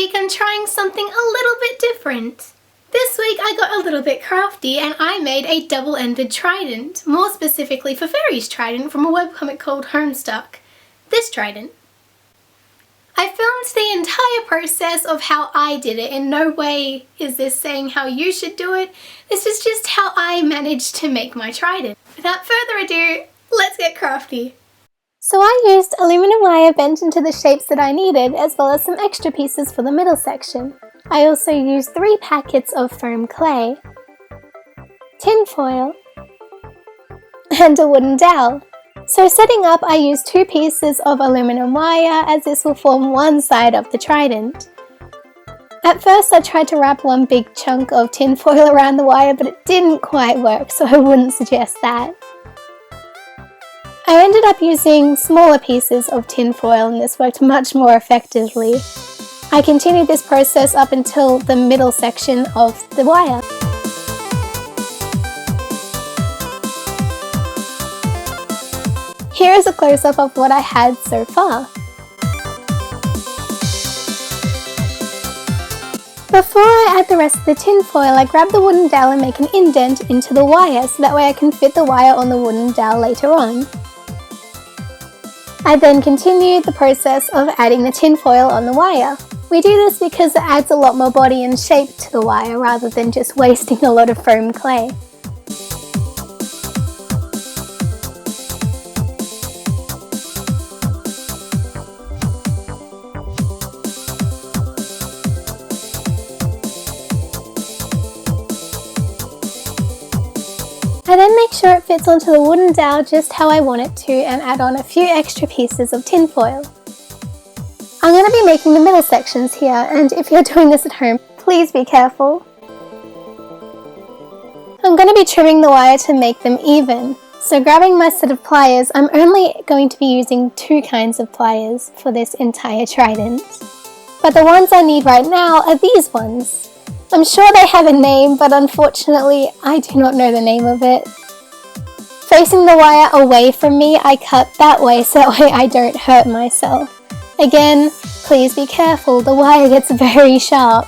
week I'm trying something a little bit different. This week I got a little bit crafty and I made a double-ended trident, more specifically Feferi's Trident from a webcomic called Homestuck. This trident. I filmed the entire process of how I did it. In no way is this saying how you should do it. This is just how I managed to make my trident. Without further ado, let's get crafty. So I used aluminum wire bent into the shapes that I needed, as well as some extra pieces for the middle section. I also used 3 packets of foam clay, tin foil, and a wooden dowel. So setting up, I used 2 pieces of aluminum wire, as this will form one side of the trident. At first I tried to wrap one big chunk of tin foil around the wire, but it didn't quite work, so I wouldn't suggest that. I ended up using smaller pieces of tin foil and this worked much more effectively. I continued this process up until the middle section of the wire. Here is a close-up of what I had so far. Before I add the rest of the tin foil, I grab the wooden dowel and make an indent into the wire so that way I can fit the wire on the wooden dowel later on. I then continue the process of adding the tin foil on the wire. We do this because it adds a lot more body and shape to the wire rather than just wasting a lot of foam clay. I then make sure it fits onto the wooden dowel just how I want it to and add on a few extra pieces of tin foil. I'm going to be making the middle sections here, and if you're doing this at home, please be careful. I'm going to be trimming the wire to make them even. So grabbing my set of pliers, I'm only going to be using 2 kinds of pliers for this entire trident. But the ones I need right now are these ones. I'm sure they have a name, but unfortunately I do not know the name of it. Facing the wire away from me, I cut that way so that way I don't hurt myself. Again, please be careful, the wire gets very sharp.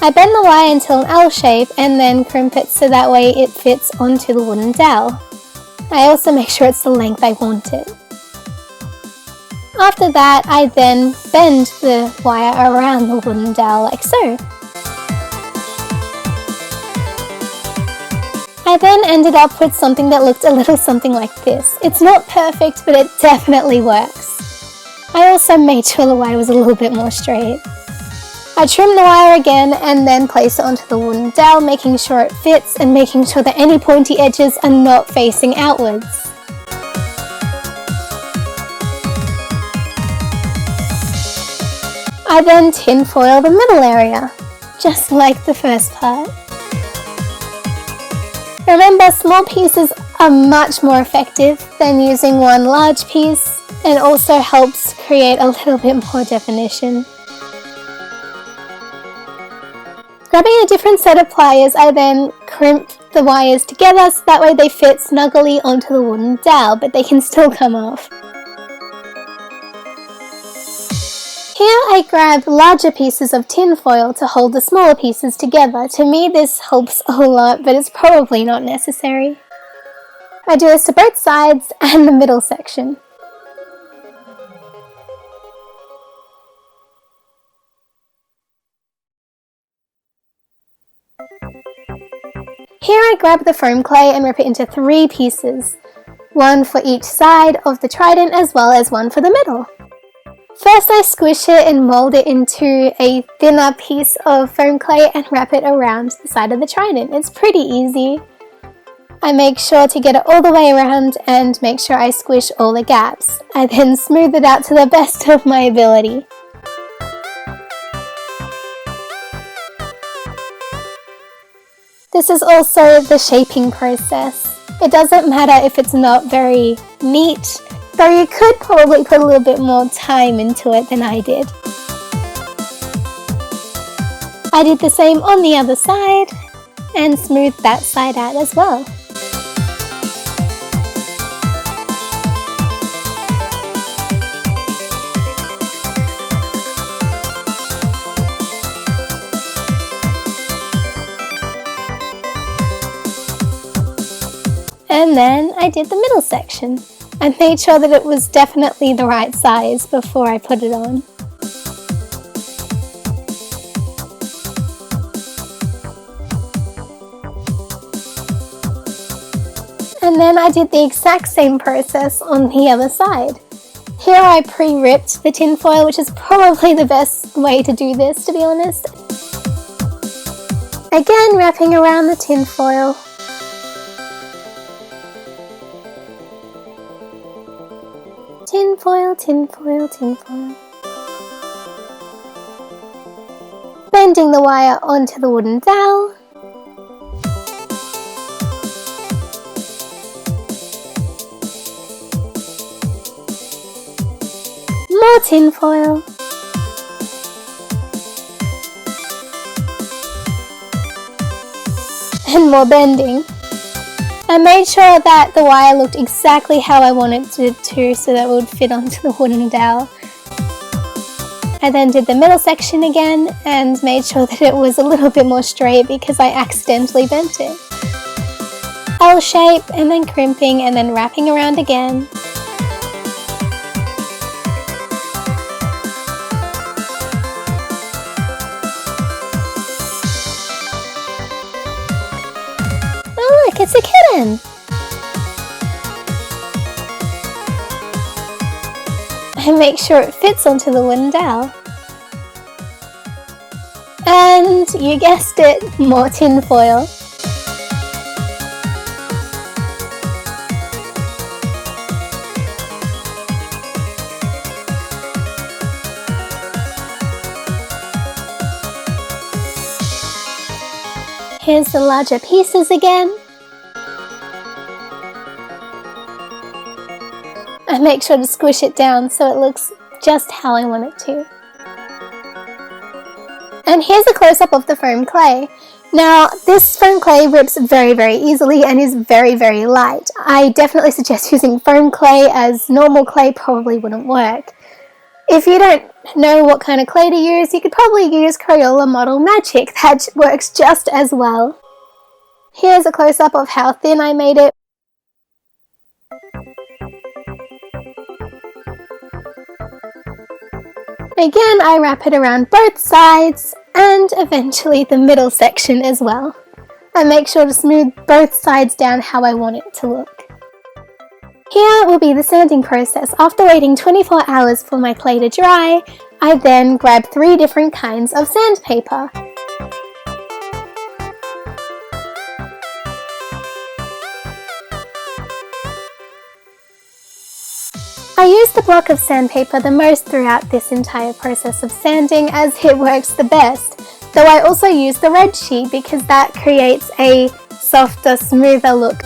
I bend the wire until an L shape and then crimp it so that way it fits onto the wooden dowel. I also make sure it's the length I want it. After that, I then bend the wire around the wooden dowel like so. I then ended up with something that looked a little something like this. It's not perfect, but it definitely works. I also made sure the wire was a little bit more straight. I trim the wire again and then place it onto the wooden dowel, making sure it fits and making sure that any pointy edges are not facing outwards. I then tin foil the middle area, just like the first part. Remember, small pieces are much more effective than using one large piece and also helps create a little bit more definition. Grabbing a different set of pliers, I then crimp the wires together so that way they fit snugly onto the wooden dowel, but they can still come off. Here I grab larger pieces of tin foil to hold the smaller pieces together. To me this helps a lot, but it's probably not necessary. I do this to both sides and the middle section. Here I grab the foam clay and rip it into 3 pieces, one for each side of the trident as well as one for the middle. First I squish it and mold it into a thinner piece of foam clay and wrap it around the side of the trident. It's pretty easy. I make sure to get it all the way around and make sure I squish all the gaps. I then smooth it out to the best of my ability. This is also the shaping process. It doesn't matter if it's not very neat, though you could probably put a little bit more time into it than I did. I did the same on the other side and smoothed that side out as well. And then I did the middle section. I made sure that it was definitely the right size before I put it on. And then I did the exact same process on the other side. Here I pre-ripped the tinfoil, which is probably the best way to do this, to be honest. Again, wrapping around the tinfoil. Tinfoil, tinfoil, tinfoil. Bending the wire onto the wooden dowel. More tinfoil. And more bending. I made sure that the wire looked exactly how I wanted it to so that it would fit onto the wooden dowel. I then did the middle section again and made sure that it was a little bit more straight because I accidentally bent it. L shape and then crimping and then wrapping around again. Look, it's a kitten! And make sure it fits onto the wooden dowel. And you guessed it, more tin foil. Here's the larger pieces again. I make sure to squish it down so it looks just how I want it to. And here's a close-up of the foam clay. Now, this foam clay rips very, very easily and is very, very light. I definitely suggest using foam clay, as normal clay probably wouldn't work. If you don't know what kind of clay to use, you could probably use Crayola Model Magic. That works just as well. Here's a close-up of how thin I made it. Again, I wrap it around both sides and eventually the middle section as well. I make sure to smooth both sides down how I want it to look. Here will be the sanding process. After waiting 24 hours for my clay to dry, I then grab 3 different kinds of sandpaper. I use the block of sandpaper the most throughout this entire process of sanding, as it works the best, though I also use the red sheet because that creates a softer, smoother look.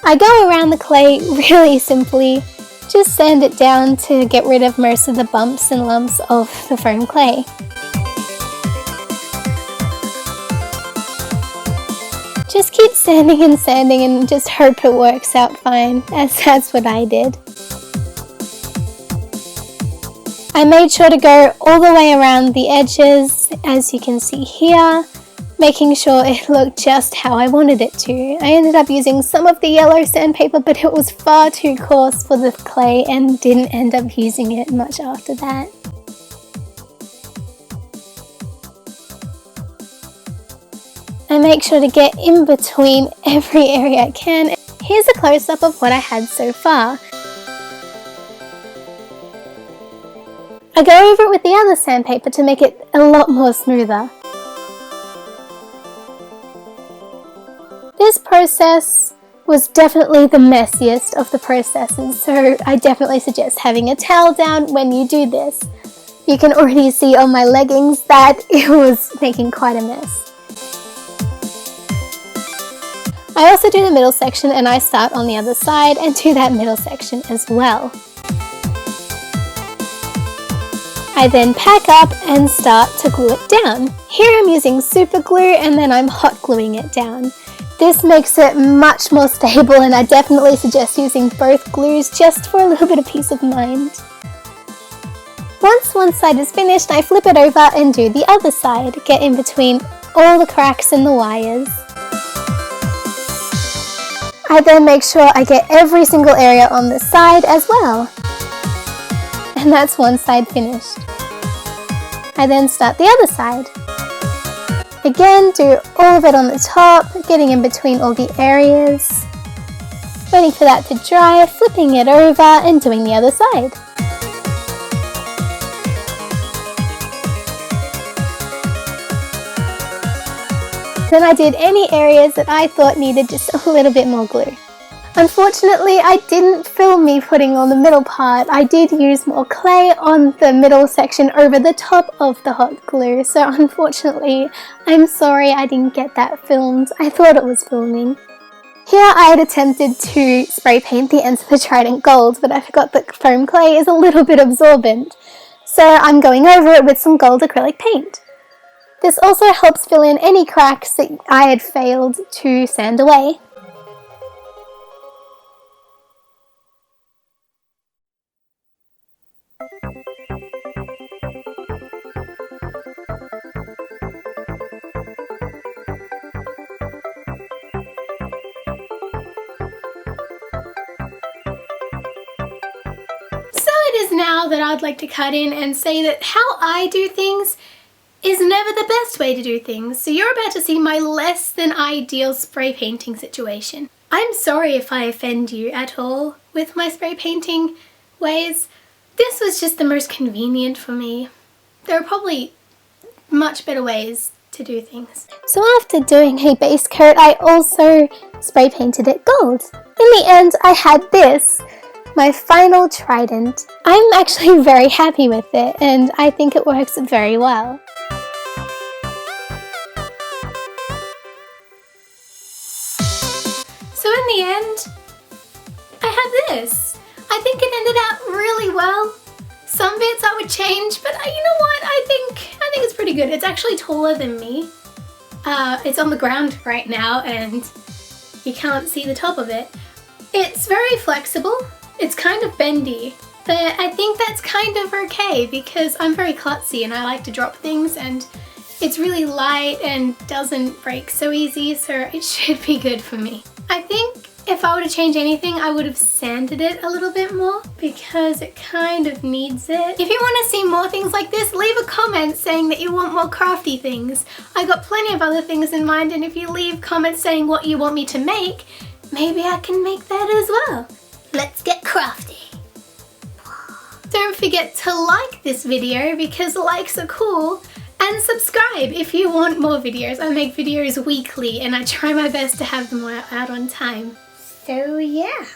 I go around the clay really simply, just sand it down to get rid of most of the bumps and lumps of the foam clay. Just keep sanding and just hope it works out fine, as that's what I did. I made sure to go all the way around the edges, as you can see here, making sure it looked just how I wanted it to. I ended up using some of the yellow sandpaper, but it was far too coarse for the clay and didn't end up using it much after that. I make sure to get in between every area I can. Here's a close-up of what I had so far. I go over it with the other sandpaper to make it a lot more smoother. This process was definitely the messiest of the processes, so I definitely suggest having a towel down when you do this. You can already see on my leggings that it was making quite a mess. I also do the middle section, and I start on the other side and do that middle section as well. I then pack up and start to glue it down. Here I'm using super glue and then I'm hot gluing it down. This makes it much more stable, and I definitely suggest using both glues just for a little bit of peace of mind. Once one side is finished, I flip it over and do the other side. Get in between all the cracks in the wires. I then make sure I get every single area on the side as well. And that's one side finished. I then start the other side. Again, do all of it on the top, getting in between all the areas. Waiting for that to dry, flipping it over and doing the other side. Then I did any areas that I thought needed just a little bit more glue. Unfortunately, I didn't film me putting on the middle part. I did use more clay on the middle section over the top of the hot glue, so unfortunately, I'm sorry I didn't get that filmed. I thought it was filming. Here I had attempted to spray paint the ends of the trident gold, but I forgot that foam clay is a little bit absorbent, so I'm going over it with some gold acrylic paint. This also helps fill in any cracks that I had failed to sand away. Now that I'd like to cut in and say that how I do things is never the best way to do things. So you're about to see my less than ideal spray painting situation. I'm sorry if I offend you at all with my spray painting ways. This was just the most convenient for me. There are probably much better ways to do things. So after doing a base coat, I also spray painted it gold. In the end, I had this. My final trident. I'm actually very happy with it and I think it works very well. So in the end, I have this. I think it ended out really well. Some bits I would change, but you know what? I think it's pretty good. It's actually taller than me. It's on the ground right now and you can't see the top of it. It's very flexible. It's kind of bendy, but I think that's kind of okay because I'm very klutzy and I like to drop things and it's really light and doesn't break so easy, so it should be good for me. I think if I were to change anything, I would have sanded it a little bit more because it kind of needs it. If you want to see more things like this, leave a comment saying that you want more crafty things. I got plenty of other things in mind, and if you leave comments saying what you want me to make, maybe I can make that as well. Let's get crafty. Don't forget to like this video because likes are cool, and subscribe if you want more videos. I make videos weekly and I try my best to have them out on time. So yeah.